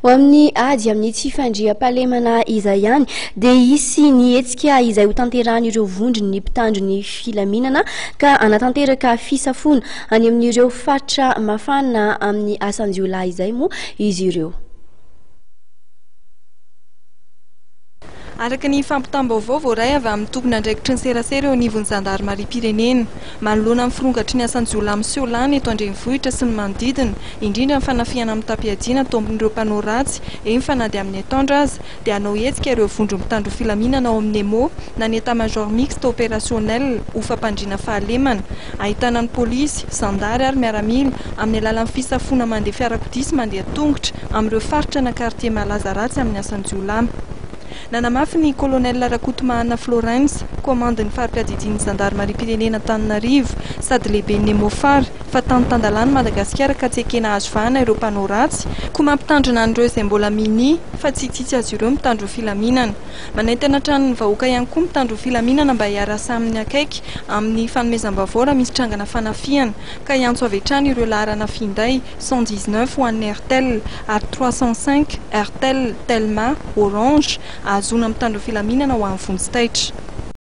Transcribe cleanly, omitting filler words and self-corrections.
ho amin'ny ady amin'ny tsy fandriam-pahalemana izay ihany dia isy nietsika izay ho tanterahany ireo vondrony ny mpitandro ny filaminana ka anatanteraka fisafona any amin'ireo faritra mafana amin'ny asan-jiolahy izay moa izy ireo. Araka ny fampitam-baovao voaray avy amin'ny tompona andraikitry ny serasera eo anivon'ny zandarmaria-pirenena manoloana amin'ny firongatry ny asan-jiolahy amin'ny Siolana eto andrenivohitra sy ny manodidina indrindra ny fanafiana amin'ny tapiadiana tompin'ireo mpanao ratsy eny fa na dia amin'ny ataondra aza dia hanao hetsika ireo vondro mitandro filaminana ao amin'ny EMO na ny état-major mixte opérationnel ho fampandriana fahalemana ahitana ny polisy, zandary ary miaramila amin'ny alalan'ny fisafona mandeha fiarakodia sy mandeha tongotra amin'ireo faritra na quartier malaza ratsy amin'ny asan-jiolahy. Nanamafy ny colonel Rakotomahana Florence, commande ny farim-piadidian'ny zandarmaria-pirenena Antananarivo sady lehibe ny EMO-fary fa tany-tandalàny Madagasikara ka tsy ekena azo vahana ireo mpanao ratsy koa mampitandrina an'ireo izay mbola mini fa tsy tsitsy azy ireo mitandro filaminana. Manaintana tranon'ny vahoaka ihany koa mitandro filaminana mba hiarasa amin'ny akaiky amin'ny fanomezam-baovao raha misy trangana fanafiana ka hiantso avy hatrany ireo laharana finday 119 ho an'ny Airtel ary 305 Airtel, Telma, Orange azona mitandro filaminana ho amin'ny vonjy taitra.